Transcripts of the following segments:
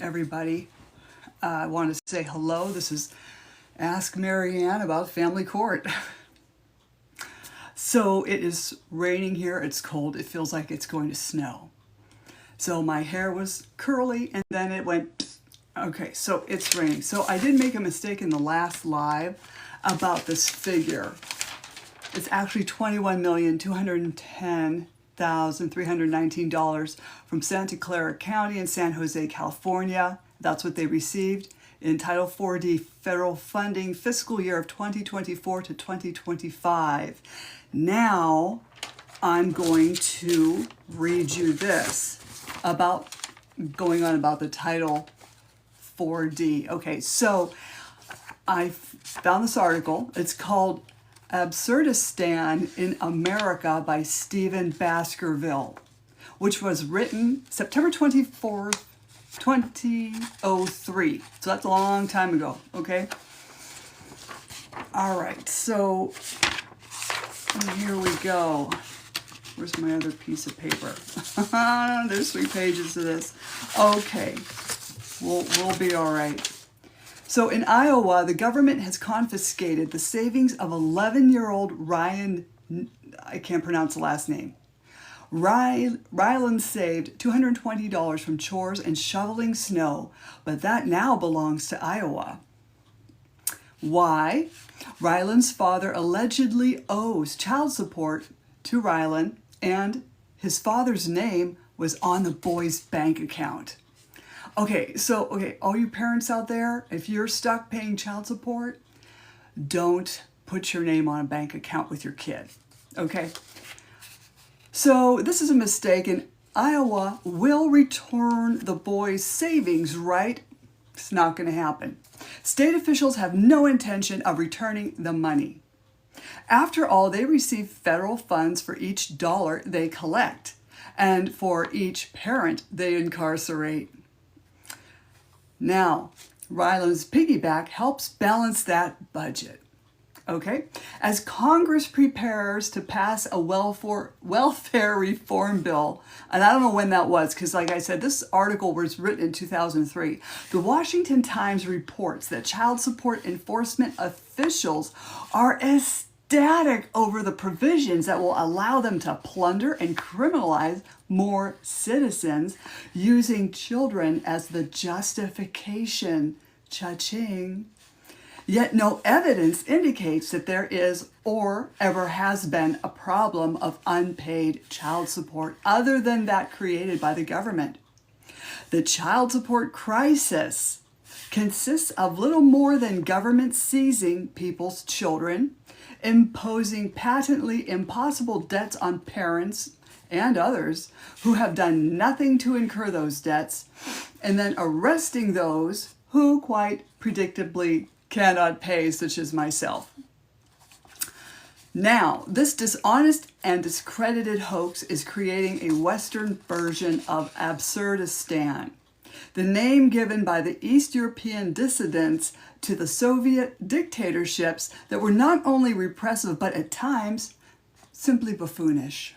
everybody. I wanted to say hello. This is Ask Marianne about family court. So it is raining here. It's cold. It feels like it's going to snow. So my hair was curly and then it went, okay, so it's raining. So I did make a mistake in the last live about this figure. It's actually $21,210,319 from Santa Clara County in San Jose, California. That's what they received in Title 4D federal funding fiscal year of 2024 to 2025. Now I'm going to read you this about the Title 4D. Okay, so I found this article. It's called Absurdistan in America by Stephen Baskerville, which was written September 24th, 2003. So that's a long time ago, okay? All right, so here we go. Where's my other piece of paper? There's 3 pages of this. Okay, we'll be all right. So in Iowa, the government has confiscated the savings of 11-year-old Ryan, I can't pronounce the last name. Ryland saved $220 from chores and shoveling snow, but that now belongs to Iowa. Why? Ryland's father allegedly owes child support to Ryland, and his father's name was on the boy's bank account. Okay, all you parents out there, if you're stuck paying child support, don't put your name on a bank account with your kid, okay? So this is a mistake, and Iowa will return the boy's savings, right? It's not going to happen. State officials have no intention of returning the money. After all, they receive federal funds for each dollar they collect, and for each parent they incarcerate. Now, Ryland's piggyback helps balance that budget. Okay? As Congress prepares to pass a welfare reform bill, and I don't know when that was, because like I said, this article was written in 2003. The Washington Times reports that child support enforcement officials are ecstatic over the provisions that will allow them to plunder and criminalize more citizens using children as the justification. Cha-ching. Yet no evidence indicates that there is or ever has been a problem of unpaid child support other than that created by the government. The child support crisis consists of little more than government seizing people's children, imposing patently impossible debts on parents and others who have done nothing to incur those debts, and then arresting those who quite predictably cannot pay, such as myself. Now, this dishonest and discredited hoax is creating a Western version of Absurdistan, the name given by the East European dissidents to the Soviet dictatorships that were not only repressive, but at times simply buffoonish.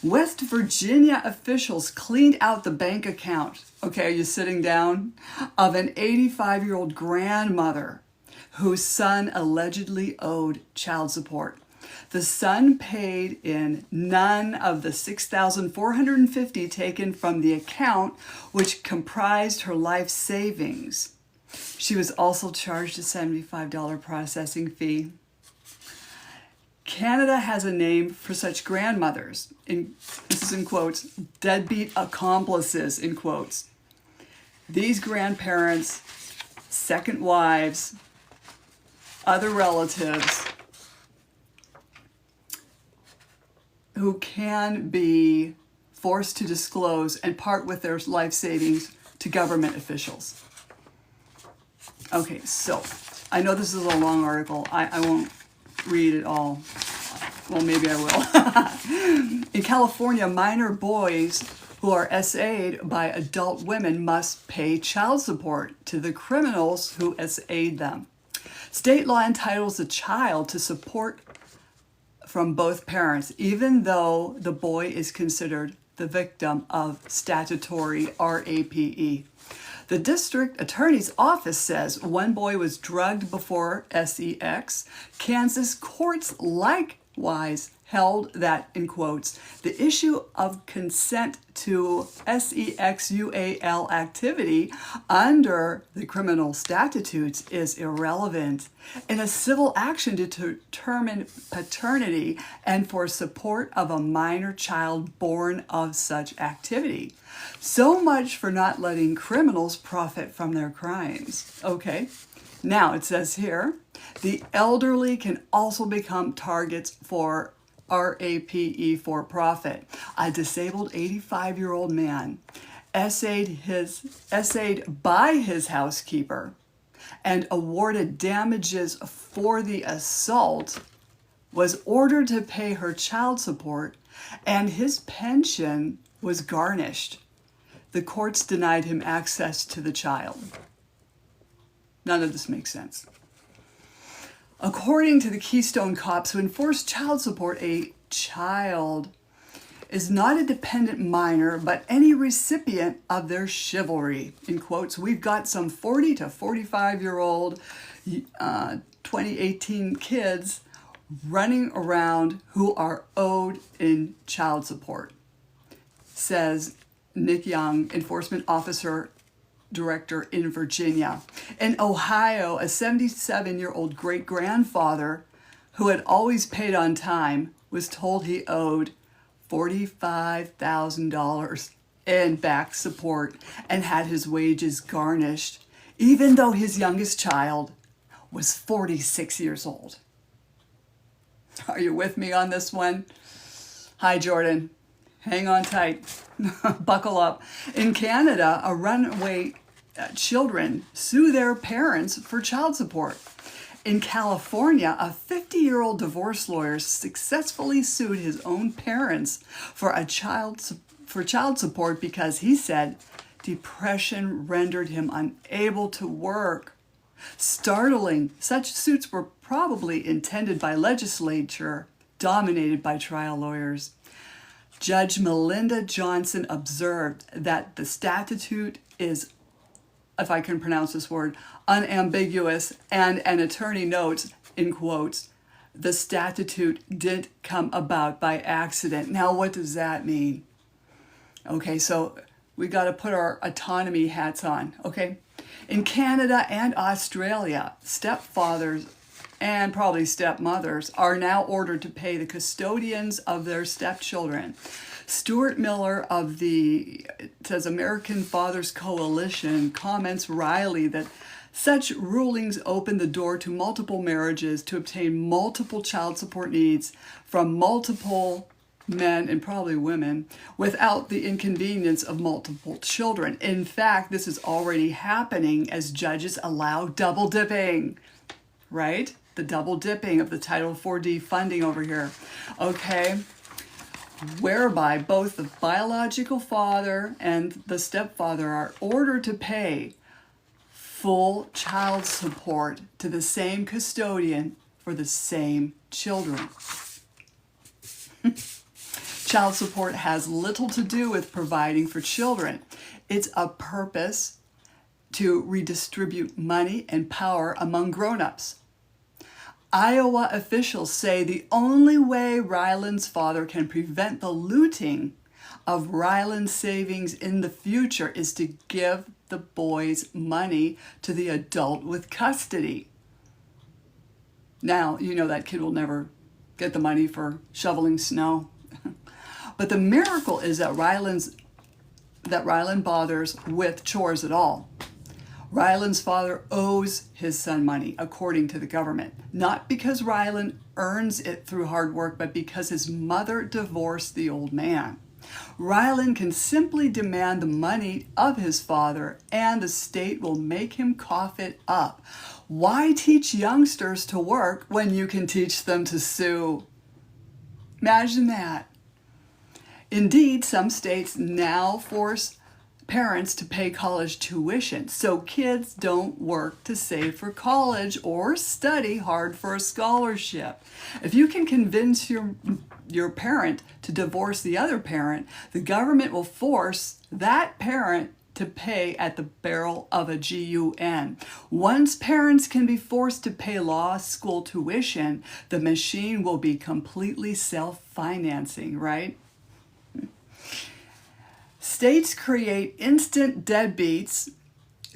West Virginia officials cleaned out the bank account, okay, are you sitting down, of an 85-year-old grandmother whose son allegedly owed child support. The son paid in none of the $6,450 taken from the account, which comprised her life savings. She was also charged a $75 processing fee. Canada has a name for such grandmothers, this is in quotes, deadbeat accomplices, in quotes. These grandparents, second wives, other relatives who can be forced to disclose and part with their life savings to government officials. Okay, so I know this is a long article. I won't read it all. Well, maybe I will. In California, minor boys who are SA'd by adult women must pay child support to the criminals who SA'd them. State law entitles a child to support from both parents, even though the boy is considered the victim of statutory RAPE. The district attorney's office says one boy was drugged before SEX. Kansas courts likewise held that, in quotes, the issue of consent to SEXUAL activity under the criminal statutes is irrelevant in a civil action to determine paternity and for support of a minor child born of such activity. So much for not letting criminals profit from their crimes. Okay, now it says here, the elderly can also become targets for RAPE for profit. A disabled 85-year-old man essayed by his housekeeper and awarded damages for the assault, was ordered to pay her child support, and his pension was garnished. The courts denied him access to the child. None of this makes sense. According to the Keystone Cops who enforce child support, a child is not a dependent minor, but any recipient of their chivalry. In quotes, we've got some 40 to 45-year-old 2018 kids running around who are owed in child support, says Nick Young, enforcement officer director in Virginia. In Ohio, a 77-year-old great-grandfather who had always paid on time was told he owed $45,000 in back support and had his wages garnished, even though his youngest child was 46 years old. Are you with me on this one? Hi, Jordan. Hang on tight. Buckle up. In Canada, a runaway children sue their parents for child support. In California, a 50-year-old divorce lawyer successfully sued his own parents for child support because he said depression rendered him unable to work. Startling, such suits were probably intended by legislature dominated by trial lawyers. Judge Melinda Johnson observed that the statute is, if I can pronounce this word, unambiguous, and an attorney notes, in quotes, the statute didn't come about by accident. Now, what does that mean? Okay, so we got to put our autonomy hats on, okay? In Canada and Australia, stepfathers and probably stepmothers are now ordered to pay the custodians of their stepchildren. Stuart Miller of the, it says, American Fathers Coalition comments wryly that such rulings open the door to multiple marriages to obtain multiple child support needs from multiple men and probably women without the inconvenience of multiple children. In fact, this is already happening as judges allow double dipping, right? The double dipping of the Title 4D funding over here, okay? Whereby both the biological father and the stepfather are ordered to pay full child support to the same custodian for the same children. Child support has little to do with providing for children. It's a purpose to redistribute money and power among grown-ups. Iowa officials say the only way Ryland's father can prevent the looting of Ryland's savings in the future is to give the boys money to the adult with custody. Now, you know that kid will never get the money for shoveling snow. But the miracle is that Ryland bothers with chores at all. Ryland's father owes his son money, according to the government, not because Ryland earns it through hard work, but because his mother divorced the old man. Ryland can simply demand the money of his father, and the state will make him cough it up. Why teach youngsters to work when you can teach them to sue? Imagine that. Indeed, some states now force parents to pay college tuition so kids don't work to save for college or study hard for a scholarship. If you can convince your parent to divorce the other parent, the government will force that parent to pay at the barrel of a GUN. Once parents can be forced to pay law school tuition, the machine will be completely self-financing, right? States create instant deadbeats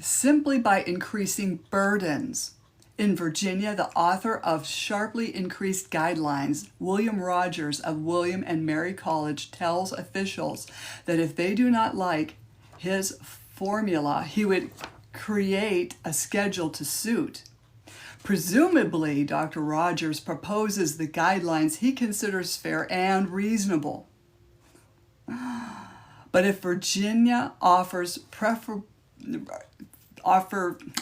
simply by increasing burdens. In Virginia, the author of Sharply Increased Guidelines, William Rogers of William and Mary College, tells officials that if they do not like his formula, he would create a schedule to suit. Presumably, Dr. Rogers proposes the guidelines he considers fair and reasonable. But if Virginia I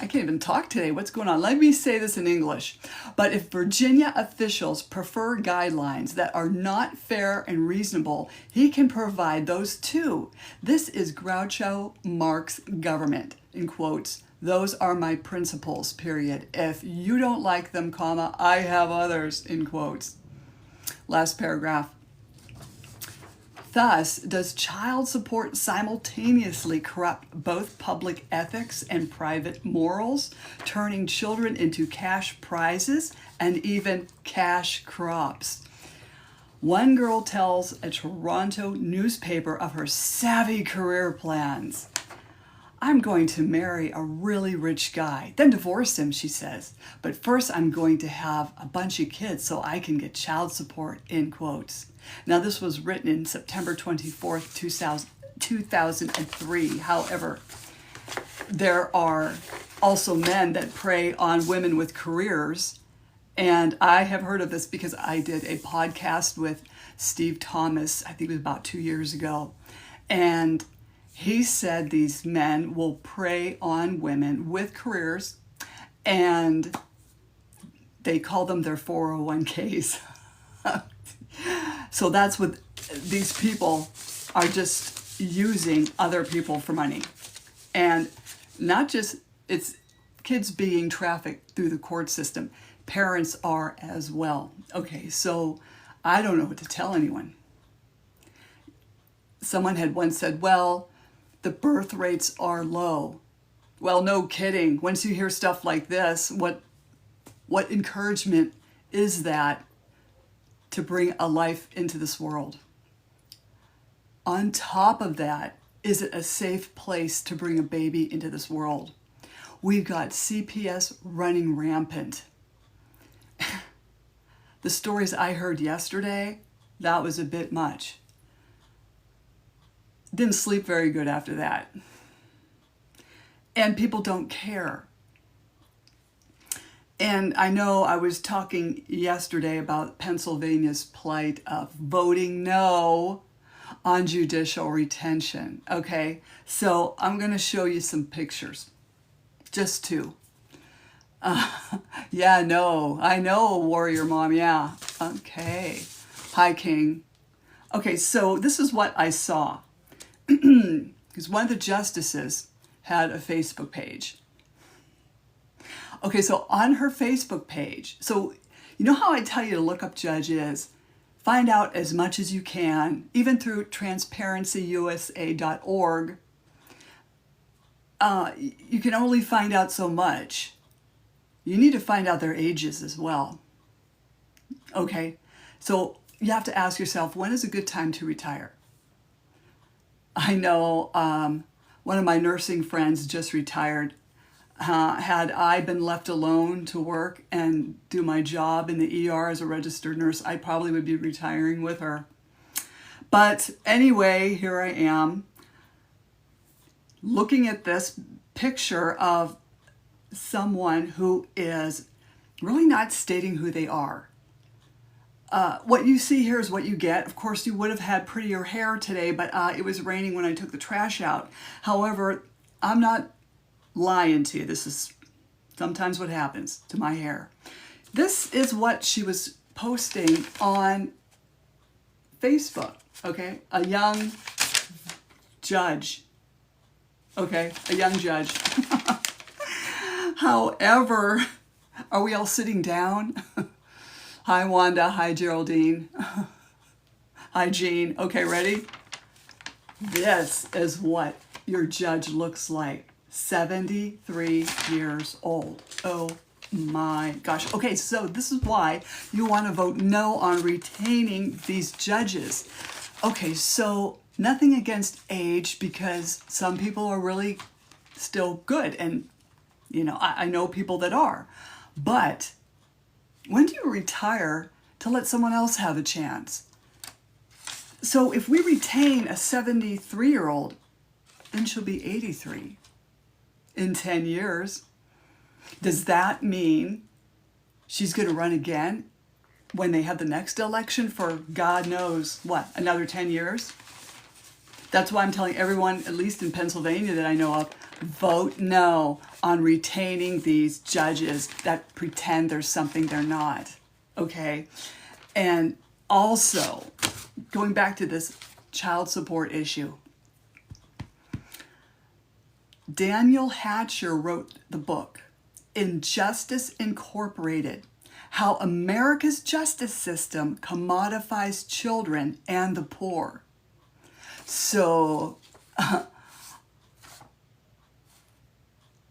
can't even talk today. What's going on? Let me say this in English. But if Virginia officials prefer guidelines that are not fair and reasonable, he can provide those too. This is Groucho Marx government, in quotes. Those are my principles, period. If you don't like them, comma, I have others, in quotes. Last paragraph. Thus, does child support simultaneously corrupt both public ethics and private morals, turning children into cash prizes and even cash crops? One girl tells a Toronto newspaper of her savvy career plans. I'm going to marry a really rich guy, then divorce him, she says. But first I'm going to have a bunch of kids so I can get child support, in quotes. Now, this was written in September 24th, 2003. However, there are also men that prey on women with careers. And I have heard of this because I did a podcast with Steve Thomas, I think it was about 2 years ago. And he said these men will prey on women with careers, and they call them their 401ks. So that's what these people are, just using other people for money. And not just it's kids being trafficked through the court system, parents are as well. Okay, so I don't know what to tell anyone. Someone had once said, well, the birth rates are low. Well, no kidding. Once you hear stuff like this, what encouragement is that to bring a life into this world? On top of that, is it a safe place to bring a baby into this world? We've got CPS running rampant. The stories I heard yesterday, that was a bit much. Didn't sleep very good after that. And people don't care. And I know I was talking yesterday about Pennsylvania's plight of voting no on judicial retention. Okay, so I'm going to show you some pictures. Just two. Yeah, no, I know, warrior mom, yeah. Okay. Hi, King. Okay, so this is what I saw. Because one of the justices had a Facebook page. Okay, so on her Facebook page, so you know how I tell you to look up judges, find out as much as you can, even through transparencyusa.org. You can only find out so much. You need to find out their ages as well. Okay, so you have to ask yourself, when is a good time to retire? I know one of my nursing friends just retired. Had I been left alone to work and do my job in the ER as a registered nurse, I probably would be retiring with her. But anyway, here I am looking at this picture of someone who is really not stating who they are. What you see here is what you get. Of course, you would have had prettier hair today, but it was raining when I took the trash out. However, I'm not lying to you. This is sometimes what happens to my hair. This is what she was posting on Facebook, okay? A young judge okay? A young judge. However, are we all sitting down? Hi, Wanda. Hi, Geraldine. Hi, Jean. Okay, ready? This is what your judge looks like. 73 years old. Oh my gosh. Okay, so this is why you want to vote no on retaining these judges. Okay, so nothing against age, because some people are really still good, and I know people that are. But when do you retire to let someone else have a chance? So if we retain a 73-year-old, then she'll be 83 in 10 years. Does that mean she's going to run again when they have the next election for God knows what, another 10 years? That's why I'm telling everyone, at least in Pennsylvania that I know of, vote no on retaining these judges that pretend there's something they're not, okay? And also, going back to this child support issue, Daniel Hatcher wrote the book, Injustice Incorporated, How America's Justice System Commodifies Children and the Poor. So,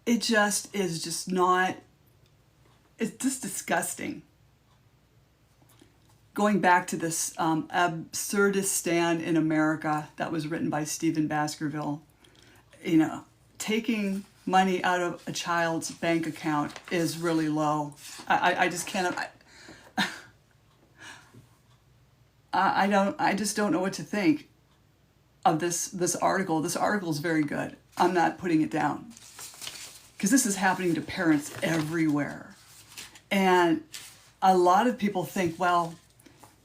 it just is just not, it's just disgusting. Going back to this Absurdistan in America that was written by Stephen Baskerville, taking money out of a child's bank account is really low. I just can't, I just don't know what to think of this article. This article is very good. I'm not putting it down, because this is happening to parents everywhere. And a lot of people think, well,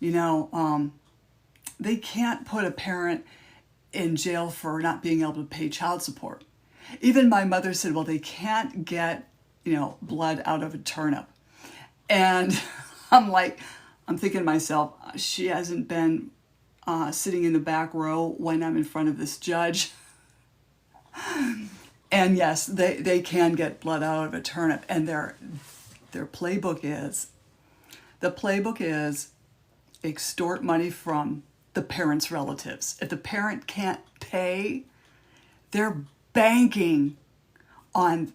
they can't put a parent in jail for not being able to pay child support. Even my mother said, well, they can't get, blood out of a turnip. And I'm thinking to myself, she hasn't been sitting in the back row when I'm in front of this judge. And yes, they can get blood out of a turnip. And their playbook is extort money from the parent's relatives. If the parent can't pay, they're banking on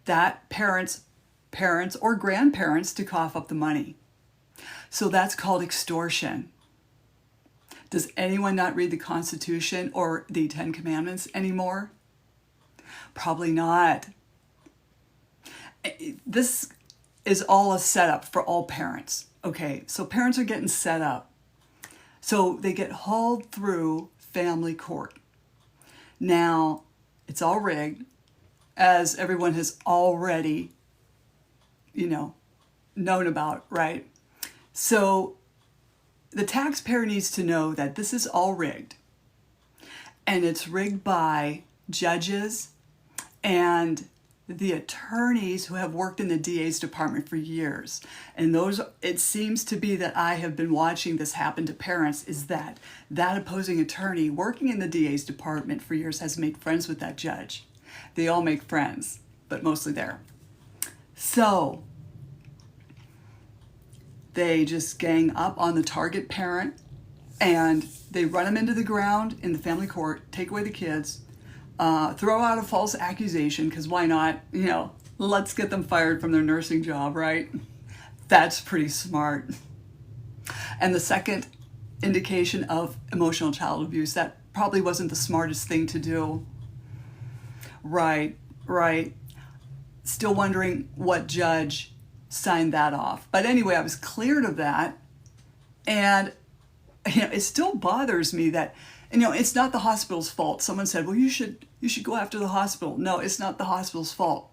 that parent's parents or grandparents to cough up the money. So that's called extortion. Does anyone not read the Constitution or the Ten Commandments anymore? Probably not. This is all a setup for all parents. Okay, so parents are getting set up. So they get hauled through family court. Now, it's all rigged, as everyone has already, known about, right? So the taxpayer needs to know that this is all rigged. And it's rigged by judges and the attorneys who have worked in the DA's department for years. And it seems to be that I have been watching this happen to parents, is that opposing attorney working in the DA's department for years has made friends with that judge. They all make friends, but mostly there. So they just gang up on the target parent and they run them into the ground in the family court, take away the kids, throw out a false accusation, because why not? Let's get them fired from their nursing job, right? That's pretty smart. And the second indication of emotional child abuse, that probably wasn't the smartest thing to do. Right. Still wondering what judge signed that off. But anyway, I was cleared of that. And, it still bothers me that, it's not the hospital's fault. Someone said, well, you should go after the hospital. No, it's not the hospital's fault.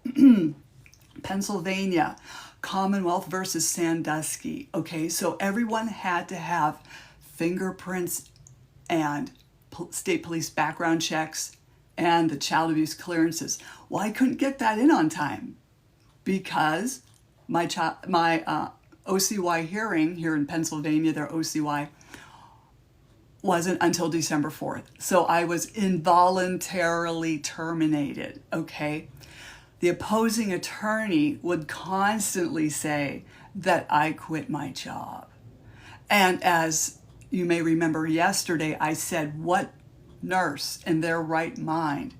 Pennsylvania, Commonwealth versus Sandusky. Okay, so everyone had to have fingerprints and state police background checks and the child abuse clearances. Well, I couldn't get that in on time because my OCY hearing here in Pennsylvania, their OCY, wasn't until December 4th. So I was involuntarily terminated, okay? The opposing attorney would constantly say that I quit my job. And as you may remember yesterday, I said, what nurse in their right mind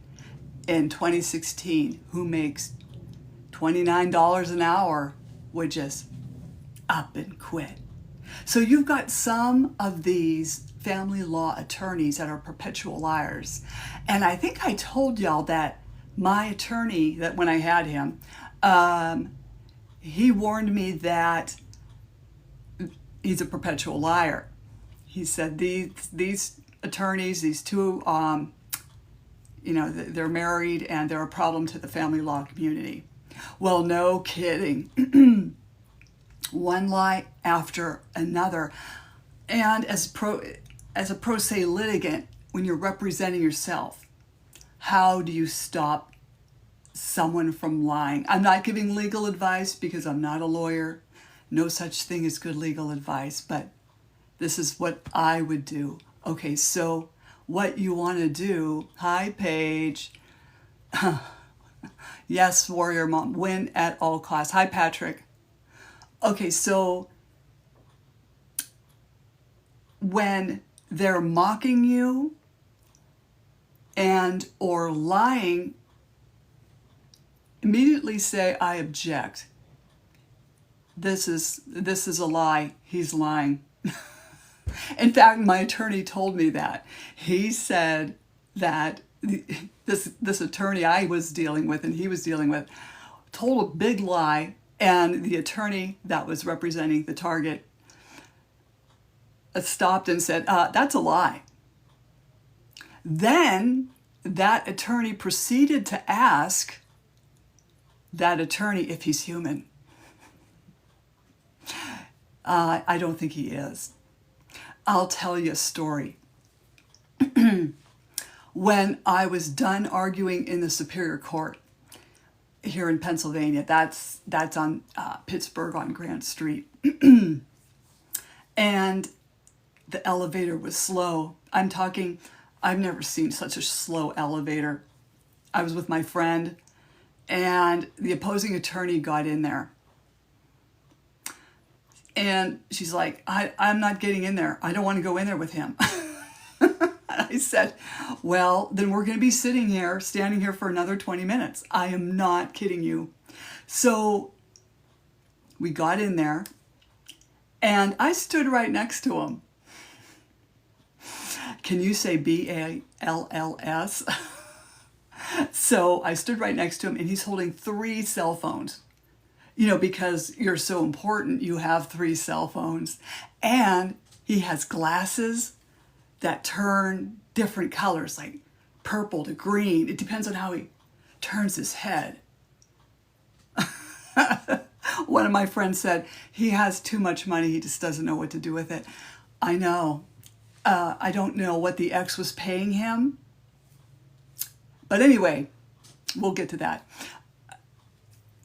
in 2016 who makes $29 an hour would just up and quit? So you've got some of these family law attorneys that are perpetual liars. And I think I told y'all that my attorney, that when I had him, he warned me that he's a perpetual liar. He said these attorneys, these two, they're married and they're a problem to the family law community. Well, no kidding. One lie after another. And as a pro se litigant, when you're representing yourself, how do you stop someone from lying? I'm not giving legal advice because I'm not a lawyer. No such thing as good legal advice, but this is what I would do. Okay, so what you want to do, hi Paige. Yes, warrior mom, win at all costs. Hi Patrick. Okay, so when they're mocking you and or lying, immediately say, I object. This is a lie. He's lying. In fact, my attorney told me that. He said that this attorney I was dealing with and he was dealing with told a big lie, and the attorney that was representing the target stopped and said, that's a lie. Then that attorney proceeded to ask that attorney if he's human. I don't think he is. I'll tell you a story. When I was done arguing in the Superior Court here in Pennsylvania, that's on Pittsburgh on Grant Street, and the elevator was slow. I'm talking, I've never seen such a slow elevator. I was with my friend, and the opposing attorney got in there. And she's like, I'm not getting in there. I don't want to go in there with him. I said, well, then we're going to be standing here for another 20 minutes. I am not kidding you. So we got in there, and I stood right next to him. Can you say BALLS? So I stood right next to him, and he's holding 3 cell phones. Because you're so important, you have 3 cell phones. And he has glasses that turn different colors, like purple to green. It depends on how he turns his head. One of my friends said, he has too much money, he just doesn't know what to do with it. I know. I don't know what the ex was paying him. But anyway, we'll get to that.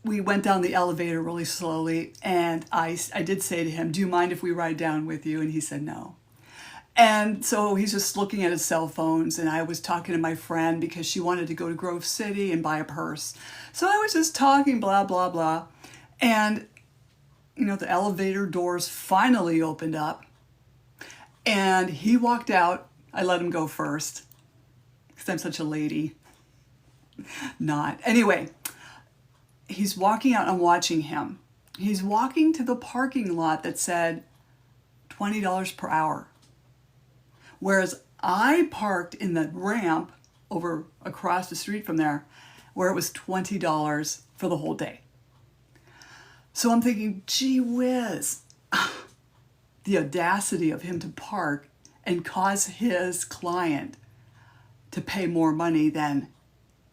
We went down the elevator really slowly, and I did say to him, do you mind if we ride down with you? And he said no. And so he's just looking at his cell phones, and I was talking to my friend because she wanted to go to Grove City and buy a purse. So I was just talking, blah, blah, blah. And, the elevator doors finally opened up, and he walked out. I let him go first because I'm such a lady. Not. Anyway. He's walking out, I'm watching him. He's walking to the parking lot that said $20 per hour. Whereas I parked in the ramp over across the street from there where it was $20 for the whole day. So I'm thinking, gee whiz, the audacity of him to park and cause his client to pay more money than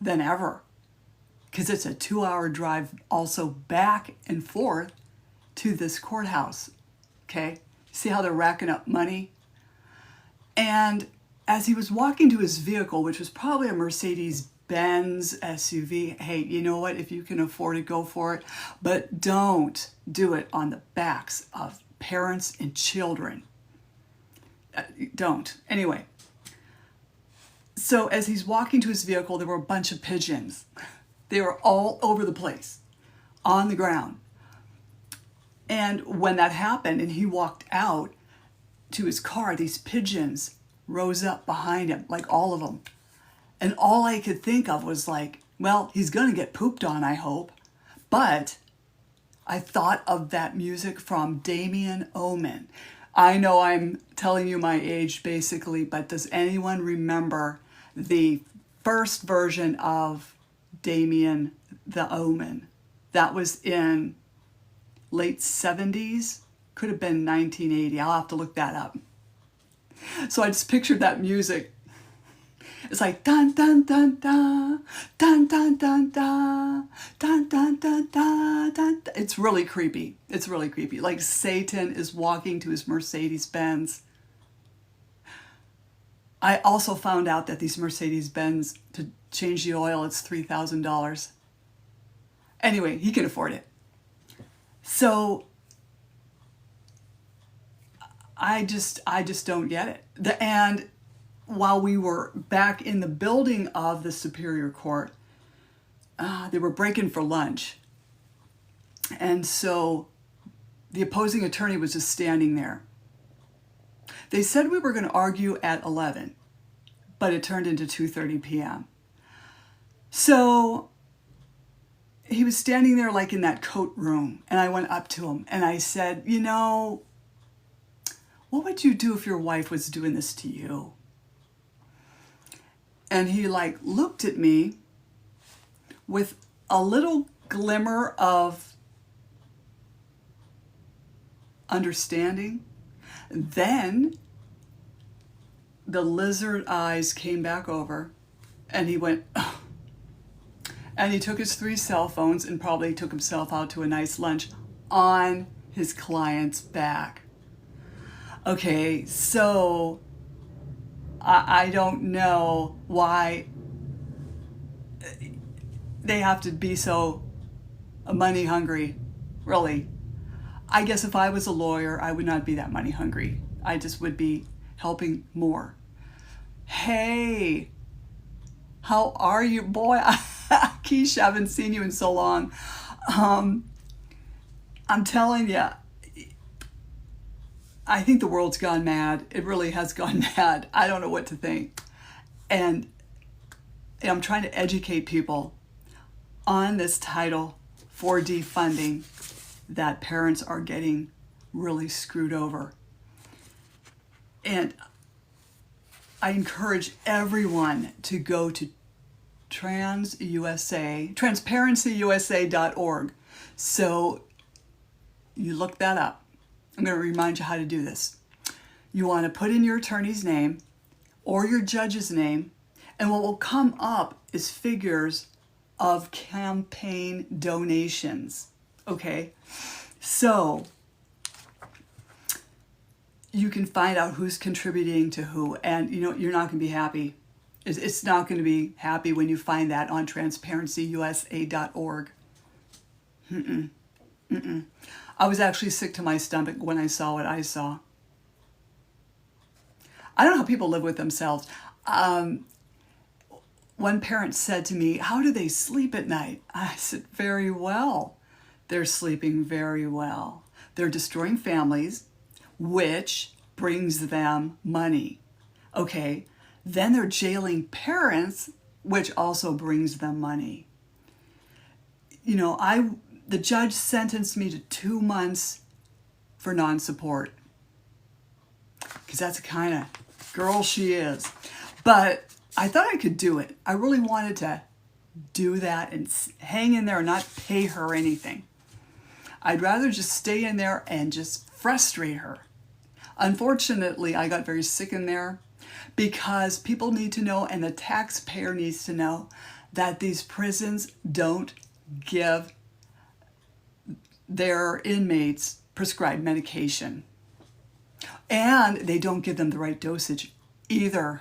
ever. Because it's a 2-hour drive also back and forth to this courthouse, okay? See how they're racking up money? And as he was walking to his vehicle, which was probably a Mercedes-Benz SUV, hey, you know what? If you can afford it, go for it. But don't do it on the backs of parents and children. Don't. Anyway, so as he's walking to his vehicle, there were a bunch of pigeons. They were all over the place, on the ground. And when that happened and he walked out to his car, these pigeons rose up behind him, like all of them. And all I could think of was like, well, he's going to get pooped on, I hope. But I thought of that music from Damien Omen. I know I'm telling you my age basically, but does anyone remember the first version of Damien the Omen? That was in late 70s, could have been 1980. I'll have to look that up. So I just pictured that music. It's like dun dun dun dun dun dun dun dun dun dun dun dun dun. It's really creepy. It's really creepy. Like Satan is walking to his Mercedes-Benz. I also found out that these Mercedes-Benz, to change the oil, it's $3,000. Anyway, he can afford it. So I just don't get it. And while we were back in the building of the Superior Court, they were breaking for lunch. And so the opposing attorney was just standing there. They said we were going to argue at 11, but it turned into 2:30 p.m. So he was standing there like in that coat room, and I went up to him and I said, you know, what would you do if your wife was doing this to you? And he like looked at me with a little glimmer of understanding. Then the lizard eyes came back over and he went, oh. And he took his 3 cell phones and probably took himself out to a nice lunch on his client's back. Okay, so I don't know why they have to be so money hungry, really. I guess if I was a lawyer, I would not be that money hungry. I just would be helping more. Hey, how are you? Boy, Keisha, I haven't seen you in so long. I'm telling you, I think the world's gone mad. It really has gone mad. I don't know what to think. And I'm trying to educate people on this Title IV funding that parents are getting really screwed over. And I encourage everyone to go to transparencyusa.org. So you look that up. I'm going to remind you how to do this. You want to put in your attorney's name or your judge's name, and what will come up is figures of campaign donations. Okay? So you can find out who's contributing to who, and you know, you're not going to be happy. It's not going to be happy when you find that on transparencyusa.org. I was actually sick to my stomach when I saw what I saw. I don't know how people live with themselves. One parent said to me, how do they sleep at night? I said, very well. They're sleeping very well. They're destroying families, which brings them money. Okay, then they're jailing parents, which also brings them money. You know, the judge sentenced me to 2 months for non-support, because that's the kind of girl she is. But I thought I could do it. I really wanted to do that and hang in there and not pay her anything. I'd rather just stay in there and just frustrate her. Unfortunately, I got very sick in there because people need to know, and the taxpayer needs to know, that these prisons don't give their inmates prescribed medication. And they don't give them the right dosage either,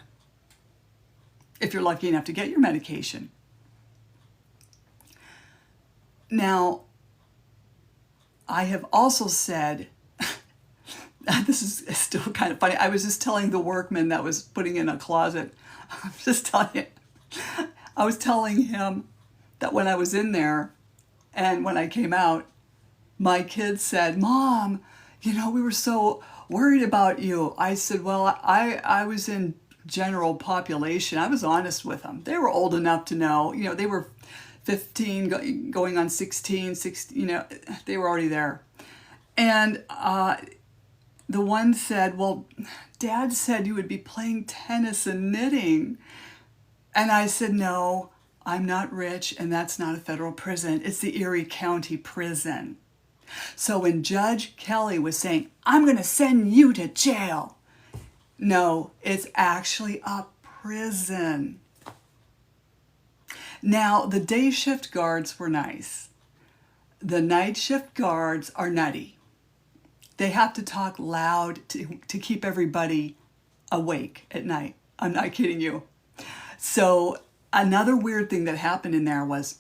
if you're lucky enough to get your medication. Now, I have also said This is still kind of funny. I was just telling the workman that was putting in a closet, I was telling him that when I was in there and when I came out, my kids said, Mom, we were so worried about you. I said, well, I was in general population. I was honest with them. They were old enough to know, they were 15 going on 16, they were already there. And the one said, well, Dad said you would be playing tennis and knitting. And I said, no, I'm not rich, and that's not a federal prison. It's the Erie County Prison. So when Judge Kelly was saying, I'm going to send you to jail, no, it's actually a prison. Now, the day shift guards were nice. The night shift guards are nutty. They have to talk loud to keep everybody awake at night. I'm not kidding you. So another weird thing that happened in there was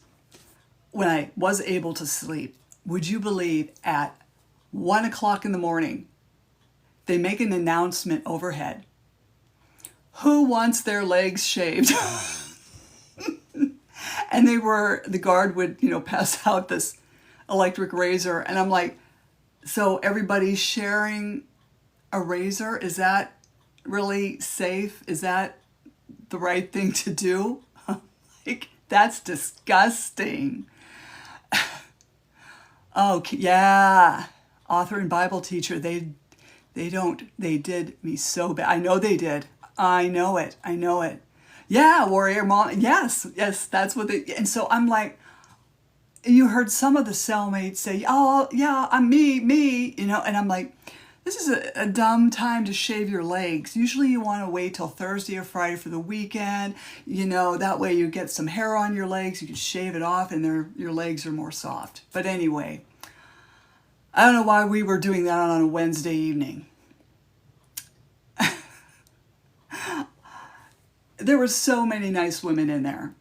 when I was able to sleep, would you believe at 1 o'clock in the morning, they make an announcement overhead. Who wants their legs shaved? And the guard would, pass out this electric razor. And I'm like, so everybody's sharing a razor? Is that really safe? Is that the right thing to do? Like, that's disgusting. Oh, yeah. Author and Bible teacher, they did me so bad. I know they did. I know it. Yeah, warrior mom. Yes, that's what they, and so I'm like, you heard some of the cellmates say, oh, yeah, I'm me, and I'm like, this is a dumb time to shave your legs. Usually you want to wait till Thursday or Friday for the weekend. That way you get some hair on your legs. You can shave it off and your legs are more soft. But anyway, I don't know why we were doing that on a Wednesday evening. There were so many nice women in there.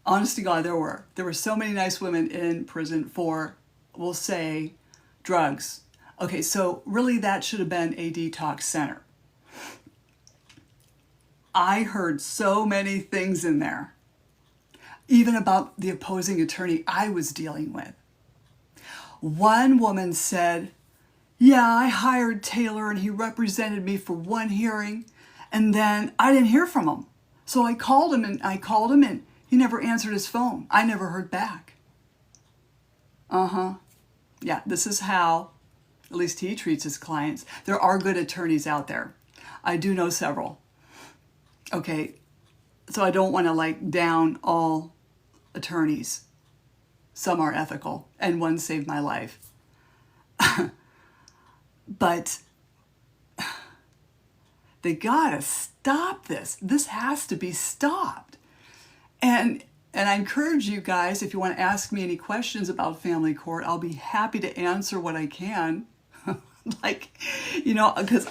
Honest to God, there were so many nice women in prison for, we'll say, drugs. Okay, so really that should have been a detox center. I heard so many things in there, even about the opposing attorney I was dealing with. One woman said, yeah, I hired Taylor and he represented me for one hearing, and then I didn't hear from him. So I called him and he never answered his phone. I never heard back. Yeah, this is how, at least he treats his clients. There are good attorneys out there. I do know several. Okay, so I don't want to down all attorneys. Some are ethical, and one saved my life. But they gotta stop this. This has to be stopped. And I encourage you guys, if you want to ask me any questions about family court, I'll be happy to answer what I can. Because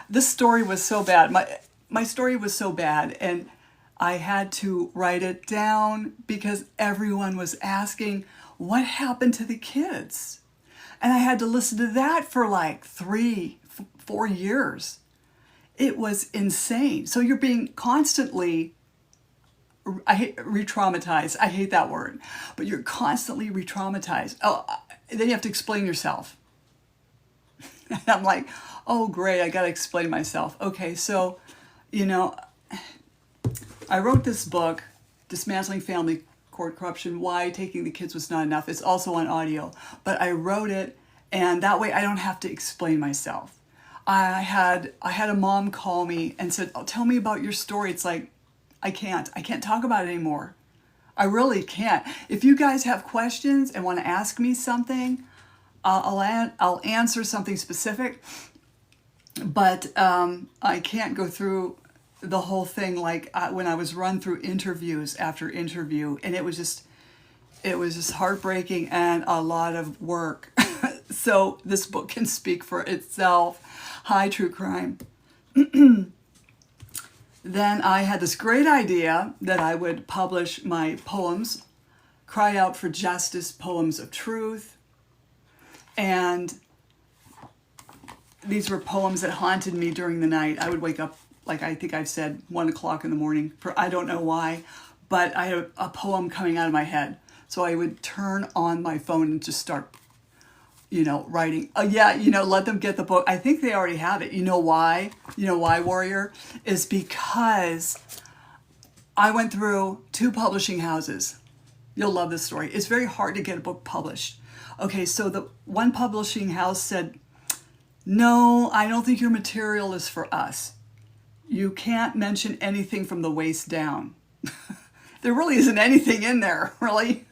this story was so bad. My story was so bad, and I had to write it down because everyone was asking, what happened to the kids? And I had to listen to that for 3-4 years. It was insane. So you're being constantly, re-traumatized. I hate that word, but you're constantly re-traumatized. Oh, then you have to explain yourself. And I'm like, oh, great, I got to explain myself. Okay, so, I wrote this book, Dismantling Family Court Corruption, Why Taking the Kids Was Not Enough. It's also on audio, but I wrote it, and that way I don't have to explain myself. I had a mom call me and said, oh, tell me about your story. It's like, I can't talk about it anymore. I really can't. If you guys have questions and want to ask me something, I'll answer something specific, but I can't go through the whole thing when I was run through interviews after interview, and it was just heartbreaking and a lot of work. So this book can speak for itself. Hi, True Crime. Then I had this great idea that I would publish my poems, Cry Out for Justice, Poems of Truth. And these were poems that haunted me during the night. I would wake up, like I think I've said, 1 o'clock in the morning, for I don't know why, but I had a poem coming out of my head. So I would turn on my phone and just start, writing. Yeah, let them get the book. I think they already have it. You know why? You know why, Warrior? Is because I went through 2 publishing houses. You'll love this story. It's very hard to get a book published. Okay, so the one publishing house said, no, I don't think your material is for us. You can't mention anything from the waist down. There really isn't anything in there, really.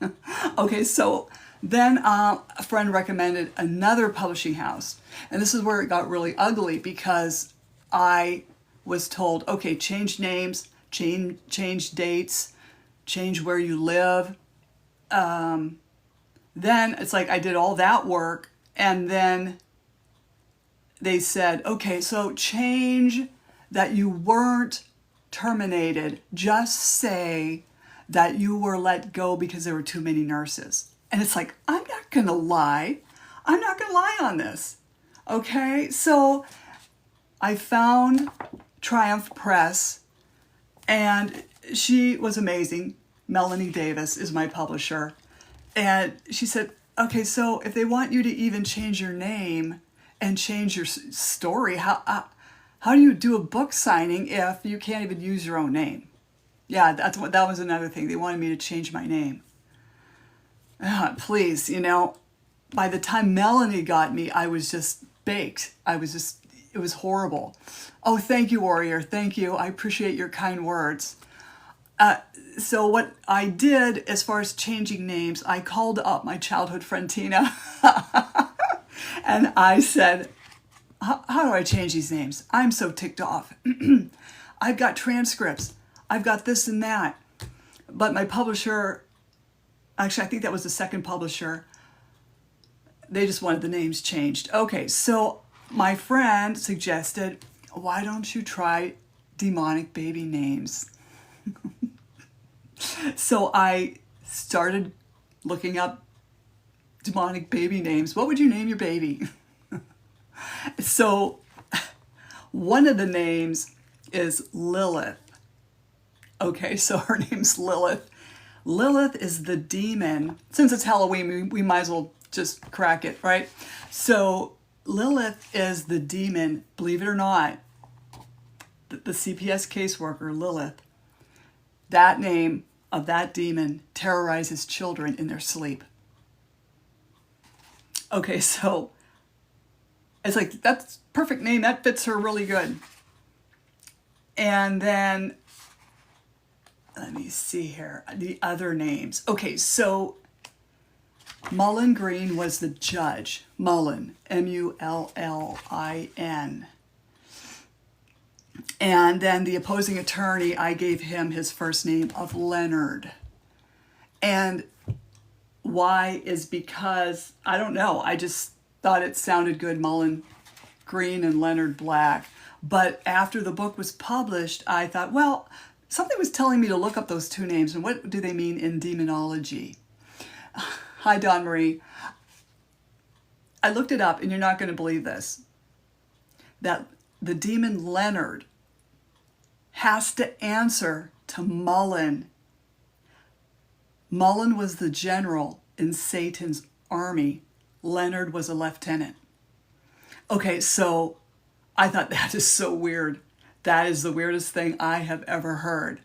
Okay, so then a friend recommended another publishing house. And this is where it got really ugly, because I was told, okay, change names, change dates, change where you live. Then it's like I did all that work, and then they said, okay, so change that you weren't terminated. Just say that you were let go because there were too many nurses. And it's like, I'm not going to lie. I'm not going to lie on this. Okay, so I found Triumph Press, and she was amazing. Melanie Davis is my publisher. And she said, okay, so if they want you to even change your name and change your story, how do you do a book signing if you can't even use your own name? Yeah, that was another thing. They wanted me to change my name. Please, by the time Melanie got me, I was just baked. It was horrible. Oh, thank you, Warrior. Thank you. I appreciate your kind words. So what I did as far as changing names, I called up my childhood friend Tina and I said, how do I change these names? I'm so ticked off. I've got transcripts. I've got this and that. But my publisher, actually, I think that was the second publisher, they just wanted the names changed. Okay, so my friend suggested, why don't you try demonic baby names? So I started looking up demonic baby names. What would you name your baby? So one of the names is Lilith. Okay, so her name's Lilith. Lilith is the demon. Since it's Halloween, we might as well just crack it, right? So Lilith is the demon, believe it or not, the CPS caseworker, Lilith. That name of that demon terrorizes children in their sleep. Okay, so it's like, that's perfect name. That fits her really good. And then, let me see here, the other names. Okay, so Mullin Green was the judge. Mullin, Mullin. And then the opposing attorney, I gave him his first name of Leonard. And why is because, I don't know, I just thought it sounded good, Mullin Green and Leonard Black. But after the book was published, I thought, well, something was telling me to look up those 2 names and what do they mean in demonology? Hi, Dawn Marie. I looked it up, and you're not going to believe this, that the demon Leonard has to answer to Mullin. Mullin was the general in Satan's army. Leonard was a lieutenant. Okay, so I thought that is so weird. That is the weirdest thing I have ever heard.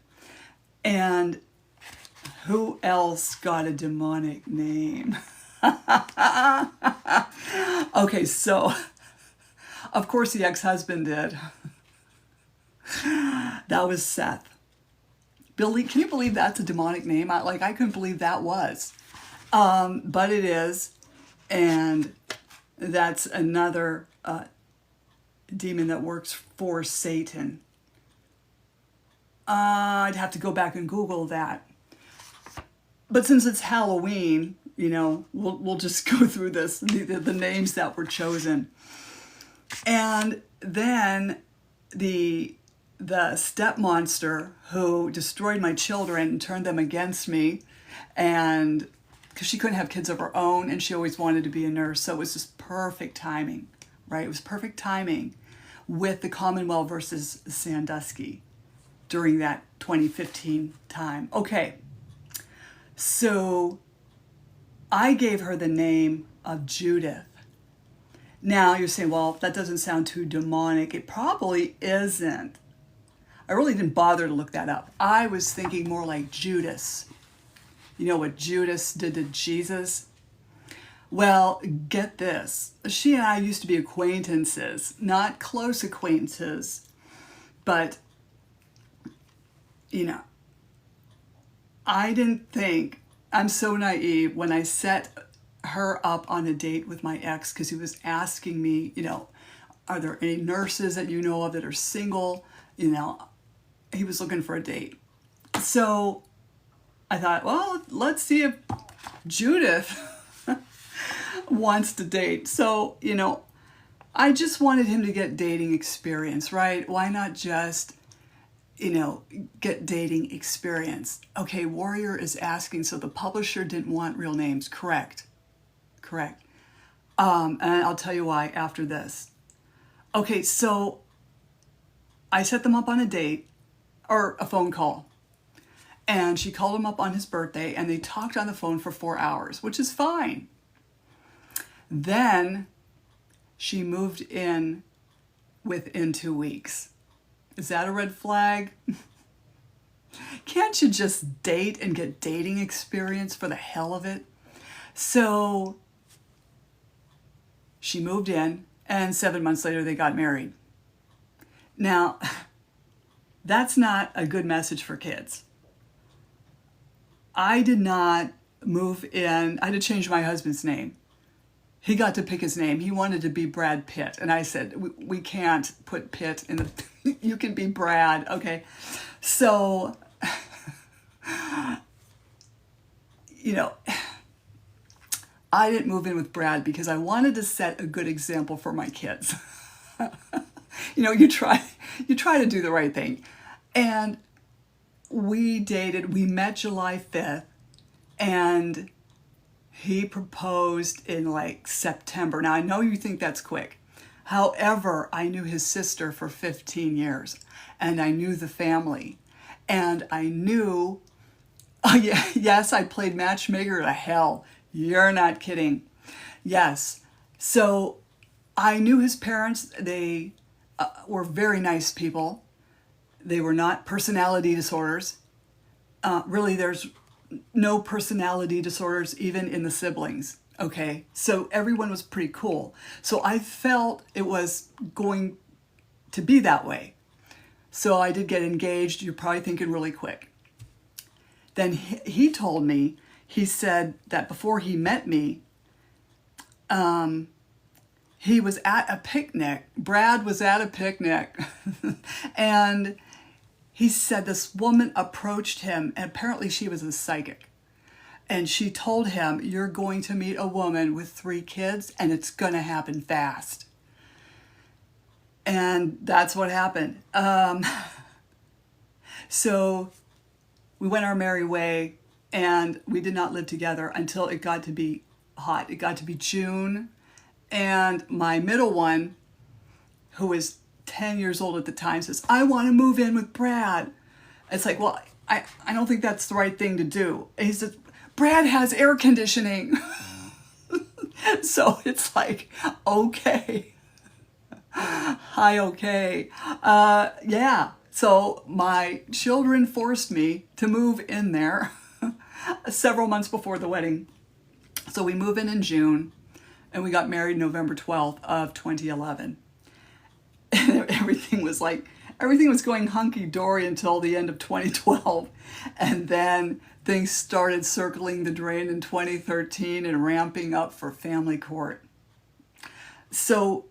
And who else got a demonic name? Okay, so of course the ex-husband did. That was Seth. Billy, can you believe that's a demonic name? I couldn't believe that was. But it is. And that's another demon that works for Satan. I'd have to go back and Google that. But since it's Halloween, we'll just go through this, the names that were chosen. And then the step monster who destroyed my children and turned them against me, and because she couldn't have kids of her own and she always wanted to be a nurse, so it was just perfect timing, right? It was perfect timing with the Commonwealth versus Sandusky during that 2015 time. Okay, so I gave her the name of Judith. Now you're saying, well, that doesn't sound too demonic. It probably isn't. I really didn't bother to look that up. I was thinking more like Judas. You know what Judas did to Jesus? Well, get this. She and I used to be acquaintances, not close acquaintances, but, you know, I didn't think, I'm so naive when I set her up on a date with my ex because he was asking me, you know, are there any nurses that you know of that are single? You know, he was looking for a date. So I thought, well, let's see if Judith wants to date. So, you know, I just wanted him to get dating experience, right? Why not just, you know, get dating experience? Okay, Warrior is asking, so the publisher didn't want real names. Correct. And I'll tell you why after this. Okay, so I set them up on a date or a phone call. And she called him up on his birthday and they talked on the phone for 4 hours, which is fine. Then she moved in within 2 weeks. Is that a red flag? Can't you just date and get dating experience for the hell of it? So she moved in and 7 months later they got married. Now, that's not a good message for kids. I did not move in. I had to change my husband's name. He got to pick his name. He wanted to be Brad Pitt. And I said, we can't put Pitt in the, you can be Brad. Okay. So, you know, I didn't move in with Brad because I wanted to set a good example for my kids. You know, you try to do the right thing. And we dated, we met July 5th, and he proposed in like September. Now, I know you think that's quick. However, I knew his sister for 15 years, and I knew the family. And I knew, oh yeah, yes, I played matchmaker to hell. You're not kidding. Yes. So I knew his parents. They were very nice people. They were not personality disorders. Really, there's no personality disorders even in the siblings. Okay, so everyone was pretty cool. So I felt it was going to be that way. So I did get engaged. You're probably thinking really quick. Then he told me, he said that before he met me, he was at a picnic. Brad was at a picnic. And he said this woman approached him, and apparently she was a psychic. And she told him, you're going to meet a woman with 3 kids, and it's going to happen fast. And that's what happened. So we went our merry way, and we did not live together until it got to be hot. It got to be June, and my middle one, who was 10 years old at the time, says, I want to move in with Brad. It's like, well, I don't think that's the right thing to do. And he says, Brad has air conditioning. So it's like, okay. Hi, okay. Yeah. So my children forced me to move in there several months before the wedding. So we moved in June, and we got married November 12th of 2011. And everything was going hunky-dory until the end of 2012. And then things started circling the drain in 2013 and ramping up for family court. So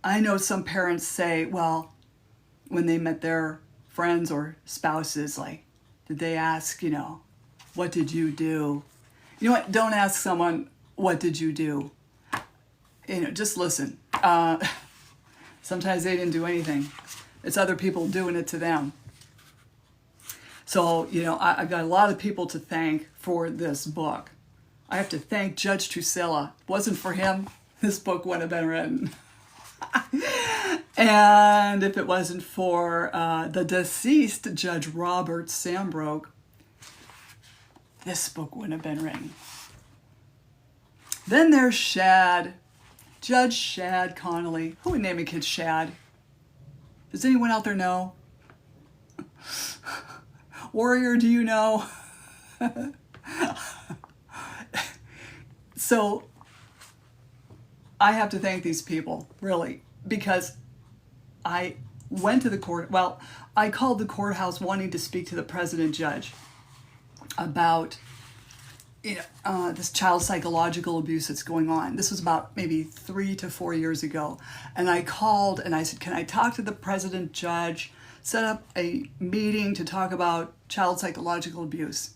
I know some parents say, well, when they met their friends or spouses, like, did they ask, you know, what did you do? You know what? Don't ask someone, what did you do? You know, just listen. Sometimes they didn't do anything. It's other people doing it to them. So, you know, I've got a lot of people to thank for this book. I have to thank Judge Trusilla. If it wasn't for him, this book wouldn't have been written. And if it wasn't for the deceased Judge Robert Sambrook, this book wouldn't have been written. Then there's Shad, Judge Shad Connolly. Who would name a kid Shad? Does anyone out there know? Warrior, do you know? So I have to thank these people, really, because I went to the court. Well, I called the courthouse wanting to speak to the president judge about this child psychological abuse that's going on. This was about maybe 3 to 4 years ago. And I called and I said, can I talk to the president judge, set up a meeting to talk about child psychological abuse?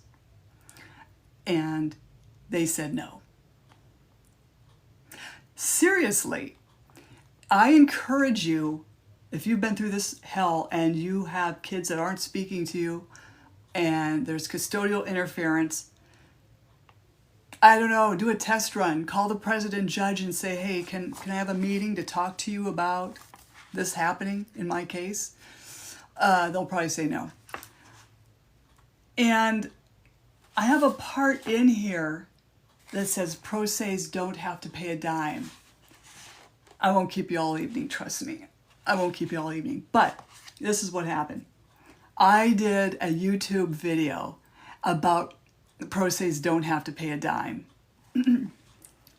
And they said no. Seriously, I encourage you, if you've been through this hell and you have kids that aren't speaking to you and there's custodial interference, I don't know, do a test run. Call the president judge and say, hey, can I have a meeting to talk to you about this happening in my case? They'll probably say no. And I have a part in here that says pro ses don't have to pay a dime. I won't keep you all evening, trust me. I won't keep you all evening. But this is what happened. I did a YouTube video about pro ses don't have to pay a dime. It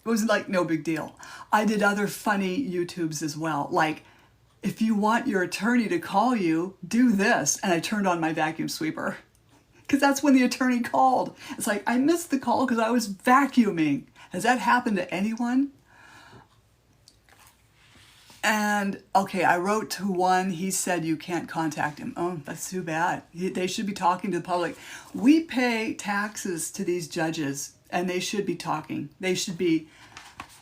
was like no big deal. I did other funny YouTubes as well. Like, if you want your attorney to call you, do this. And I turned on my vacuum sweeper. Because that's when the attorney called. It's like, I missed the call because I was vacuuming. Has that happened to anyone? And, okay, I wrote to one. He said you can't contact him. Oh, that's too bad. They should be talking to the public. We pay taxes to these judges, and they should be talking. They should be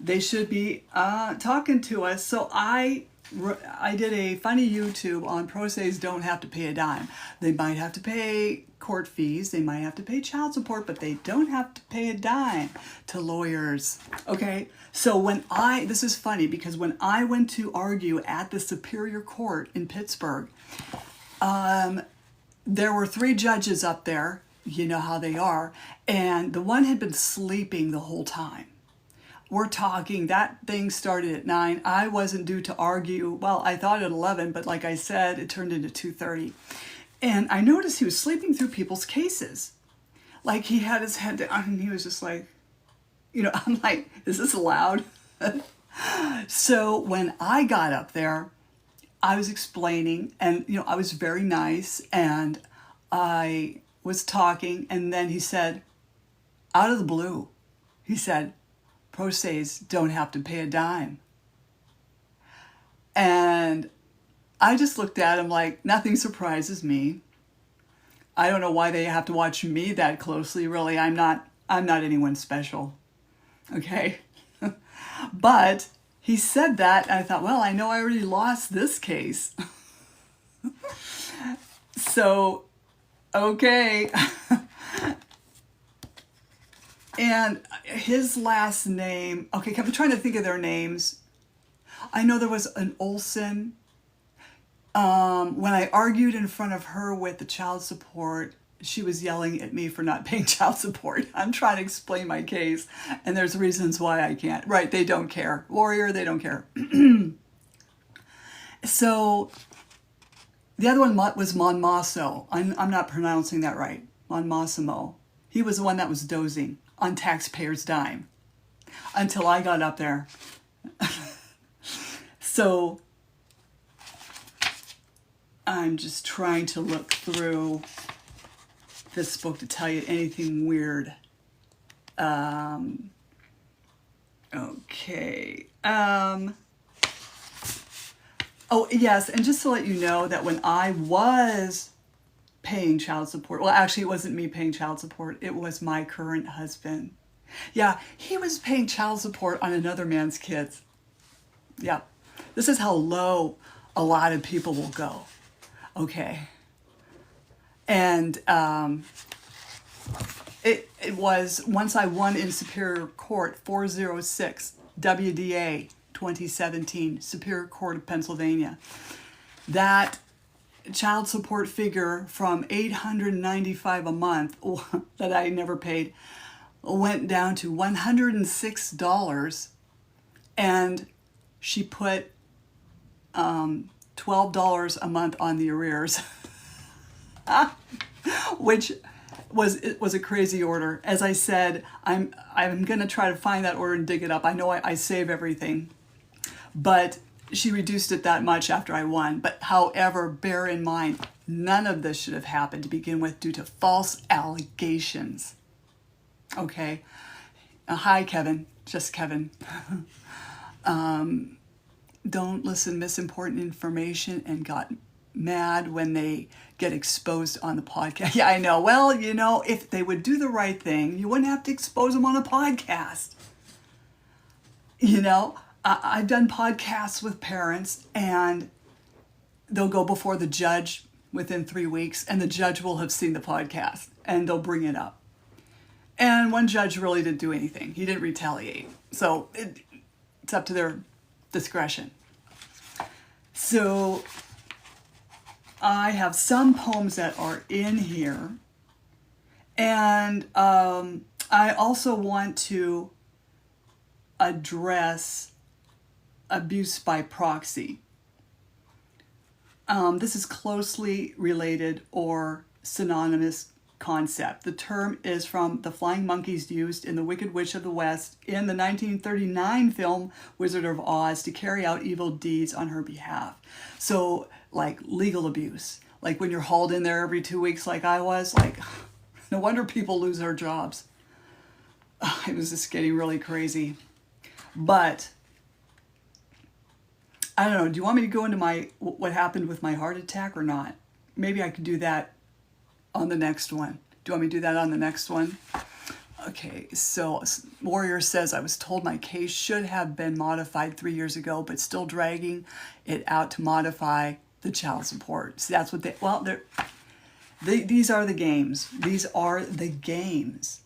talking to us. So I did a funny YouTube on pro ses don't have to pay a dime. They might have to pay court fees, they might have to pay child support, but they don't have to pay a dime to lawyers. Okay, so this is funny because when I went to argue at the Superior Court in Pittsburgh, there were 3 judges up there, you know how they are, and the one had been sleeping the whole time. We're talking, that thing started at 9. I wasn't due to argue, well, I thought at 11, but like I said, it turned into 2:30. And I noticed he was sleeping through people's cases. Like he had his head down and he was just like, I'm like, is this allowed? So when I got up there, I was explaining and, I was very nice and I was talking. And then he said, out of the blue, he said, pro ses don't have to pay a dime. And I just looked at him like, nothing surprises me. I don't know why they have to watch me that closely, really. I'm not anyone special, okay? But he said that, and I thought, well, I know I already lost this case. So, okay. And his last name, okay, I'm trying to think of their names. I know there was an Olson. When I argued in front of her with the child support, she was yelling at me for not paying child support. I'm trying to explain my case, and there's reasons why I can't. Right, they don't care. Warrior, they don't care. So, the other one was Monmasso. I'm not pronouncing that right. Monmassimo. He was the one that was dozing on taxpayers' dime until I got up there. So, I'm just trying to look through this book to tell you anything weird. Okay. Oh, yes, and just to let you know that when I was paying child support, well, actually, it wasn't me paying child support. It was my current husband. Yeah, he was paying child support on another man's kids. Yeah, this is how low a lot of people will go. Okay. And it was, once I won in Superior Court, 406 WDA 2017, Superior Court of Pennsylvania. That child support figure from $895 a month that I never paid went down to $106, and she put $12 a month on the arrears, which was a crazy order. As I said, I'm gonna try to find that order and dig it up. I know I save everything, but she reduced it that much after I won. But however, bear in mind, none of this should have happened to begin with due to false allegations. Okay. Hi, Kevin. Just Kevin. Don't listen misimportant information and got mad when they get exposed on the podcast. Yeah, I know. Well, if they would do the right thing, you wouldn't have to expose them on a podcast. I've done podcasts with parents, and they'll go before the judge within 3 weeks, and the judge will have seen the podcast, and they'll bring it up. And one judge really didn't do anything. He didn't retaliate. So it's up to their discretion. So I have some poems that are in here. And I also want to address abuse by proxy. This is closely related or synonymous concept. The term is from the flying monkeys used in The Wicked Witch of the West in the 1939 film Wizard of Oz to carry out evil deeds on her behalf. So, like legal abuse. Like when you're hauled in there every 2 weeks like I was, no wonder people lose their jobs. It was just getting really crazy. But I don't know, do you want me to go into what happened with my heart attack or not? Maybe I could do that on the next one. Do you want me to do that on the next one? Okay, so Warrior says, I was told my case should have been modified 3 years ago, but still dragging it out to modify the child support. See, that's what these are the games. These are the games.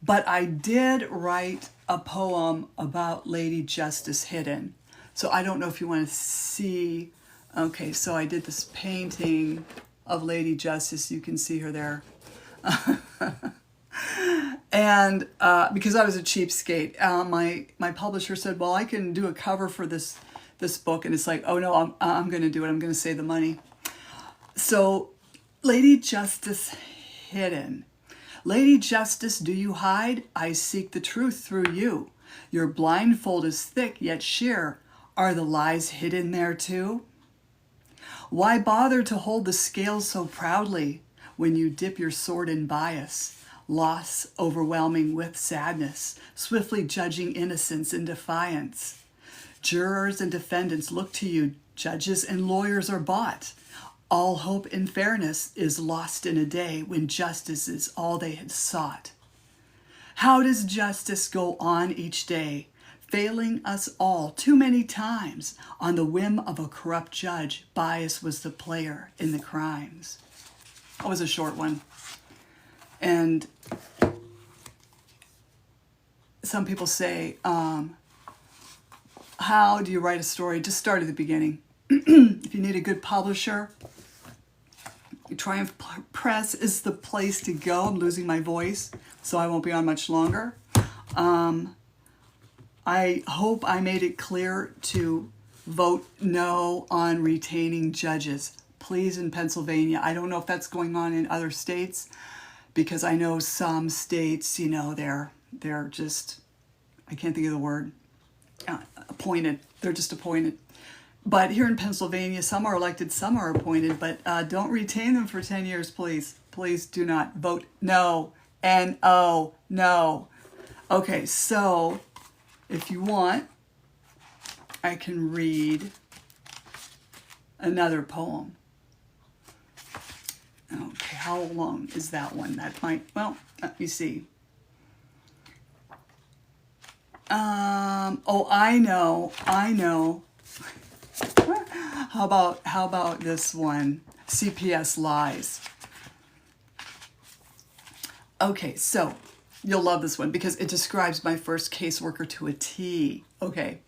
But I did write a poem about Lady Justice Hidden. So I don't know if you want to see. Okay, so I did this painting of Lady Justice. You can see her there. And because I was a cheapskate, my publisher said, well, I can do a cover for this book. And it's like, oh no, I'm going to do it. I'm going to save the money. So Lady Justice Hidden. Lady Justice, do you hide? I seek the truth through you. Your blindfold is thick yet sheer. Are the lies hidden there too? Why bother to hold the scales so proudly when you dip your sword in bias? Loss overwhelming with sadness, swiftly judging innocence in defiance. Jurors and defendants look to you, judges and lawyers are bought. All hope in fairness is lost in a day when justice is all they had sought. How does justice go on each day, failing us all too many times? On the whim of a corrupt judge, bias was the player in the crimes. That was a short one. And some people say, how do you write a story? Just start at the beginning. If you need a good publisher, Triumph Press is the place to go. I'm losing my voice, so I won't be on much longer. I hope I made it clear to vote no on retaining judges. Please, in Pennsylvania. I don't know if that's going on in other states, because I know some states, they're just, I can't think of the word, appointed. They're just appointed. But here in Pennsylvania, some are elected, some are appointed, but don't retain them for 10 years, please. Please do not vote no. N-O, no. Okay, so if you want, I can read another poem. Okay, how long is that one? That might, well, let me see. Oh, I know. How about this one? CPS Lies. Okay, so you'll love this one because it describes my first caseworker to a T. Okay.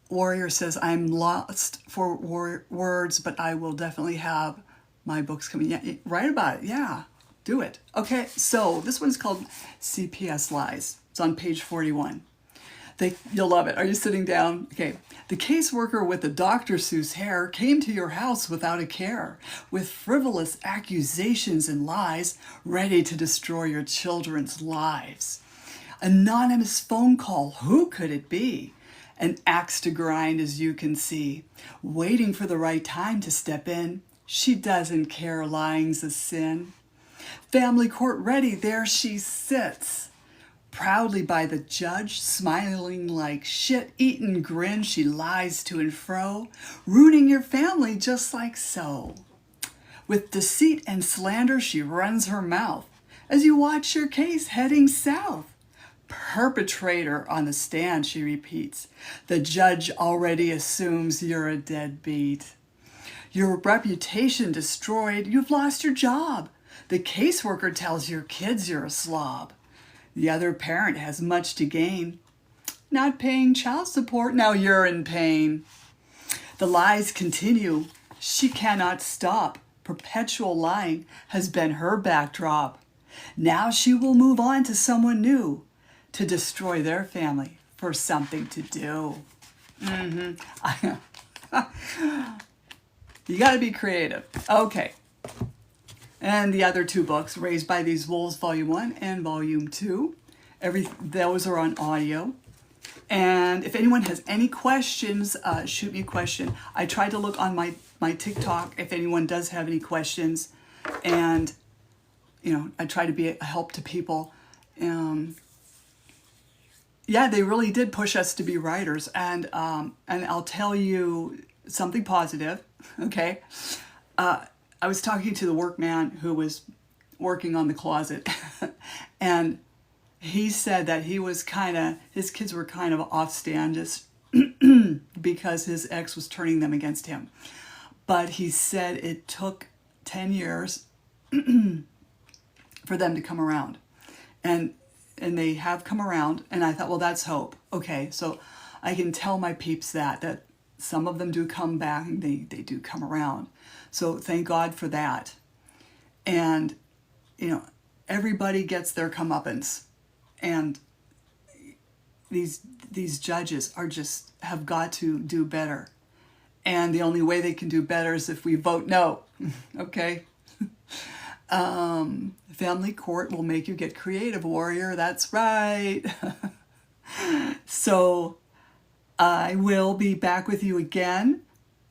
Warrior says, I'm lost for words, but I will definitely have my books coming. Yeah, write about it. Yeah, do it. Okay, so this one's called CPS Lies. It's on page 41. You'll love it. Are you sitting down? Okay. The caseworker with the Dr. Seuss hair came to your house without a care, with frivolous accusations and lies, ready to destroy your children's lives. Anonymous phone call. Who could it be? An axe to grind, as you can see, waiting for the right time to step in. She doesn't care, lying's a sin. Family court ready, there she sits. Proudly by the judge, smiling like shit-eaten grin, she lies to and fro, ruining your family just like so. With deceit and slander, she runs her mouth as you watch your case heading south. Perpetrator on the stand, she repeats. The judge already assumes you're a deadbeat. Your reputation destroyed, you've lost your job. The caseworker tells your kids you're a slob. The other parent has much to gain. Not paying child support, now you're in pain. The lies continue. She cannot stop. Perpetual lying has been her backdrop. Now she will move on to someone new to destroy their family for something to do. You got to be creative. Okay. And the other two books, Raised by These Wolves, Volume 1 and Volume 2. Those are on audio. And if anyone has any questions, shoot me a question. I tried to look on my TikTok if anyone does have any questions. And, I try to be a help to people. Yeah, they really did push us to be writers. And I'll tell you something positive, okay? I was talking to the workman who was working on the closet, and he said that his kids were kind of offstandish because his ex was turning them against him. But he said it took 10 years for them to come around. And they have come around, and I thought, well, that's hope. Okay, so I can tell my peeps that some of them do come back, and they do come around. So thank God for that. And, everybody gets their comeuppance. And these judges have got to do better. And the only way they can do better is if we vote no. Okay? Family court will make you get creative, warrior. That's right. So I will be back with you again.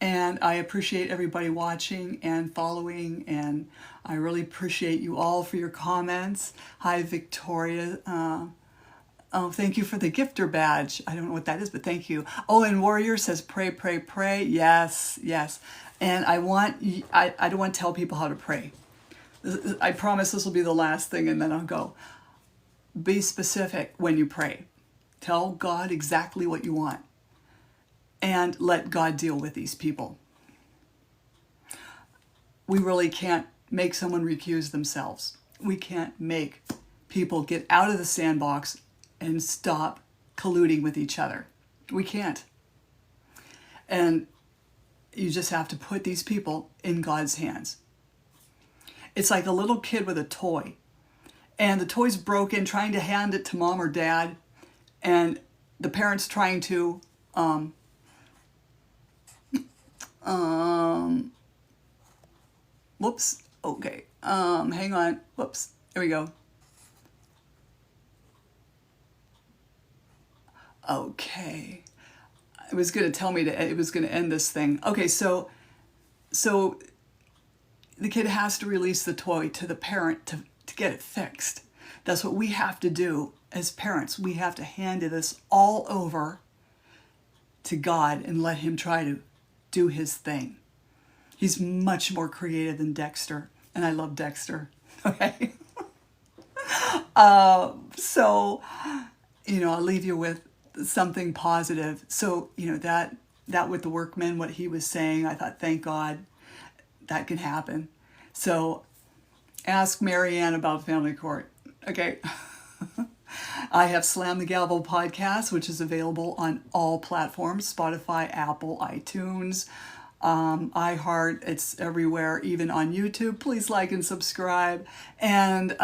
And I appreciate everybody watching and following, and I really appreciate you all for your comments. Hi, Victoria. Thank you for the gifter badge. I don't know what that is, but thank you. Oh, and Warrior says, pray, pray, pray. Yes, yes. And I don't want to tell people how to pray. I promise this will be the last thing, and then I'll go. Be specific when you pray. Tell God exactly what you want. And let God deal with these people. We really can't make someone recuse themselves. We can't make people get out of the sandbox and stop colluding with each other. We can't. And you just have to put these people in God's hands. It's like a little kid with a toy. And the toy's broken, trying to hand it to mom or dad. And the parent's trying to... whoops. Okay. Hang on. Whoops. There we go. Okay. It was going to tell me it was going to end this thing. Okay, so the kid has to release the toy to the parent to get it fixed. That's what we have to do as parents. We have to hand this all over to God and let him try to do his thing. He's much more creative than Dexter, and I love Dexter. Okay. So, I'll leave you with something positive. So, that with the workman, what he was saying, I thought, thank God that can happen. So, ask Marianne about family court. Okay. I have Slam the Gavel podcast, which is available on all platforms: Spotify, Apple, iTunes, iHeart. It's everywhere, even on YouTube. Please like and subscribe. And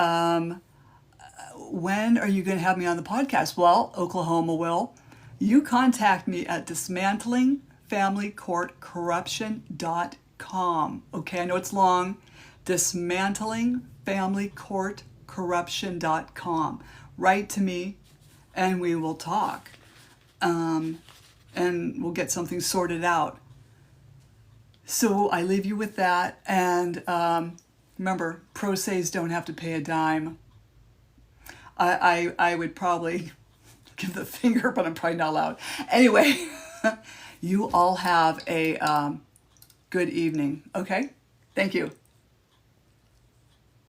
when are you going to have me on the podcast? Well, Oklahoma will. You contact me at dismantlingfamilycourtcorruption.com. Okay, I know it's long. Dismantlingfamilycourtcorruption.com. Write to me and we will talk. And we'll get something sorted out. So I leave you with that. And remember, pro ses don't have to pay a dime. I would probably give the finger, but I'm probably not allowed. Anyway, you all have a good evening. Okay? Thank you.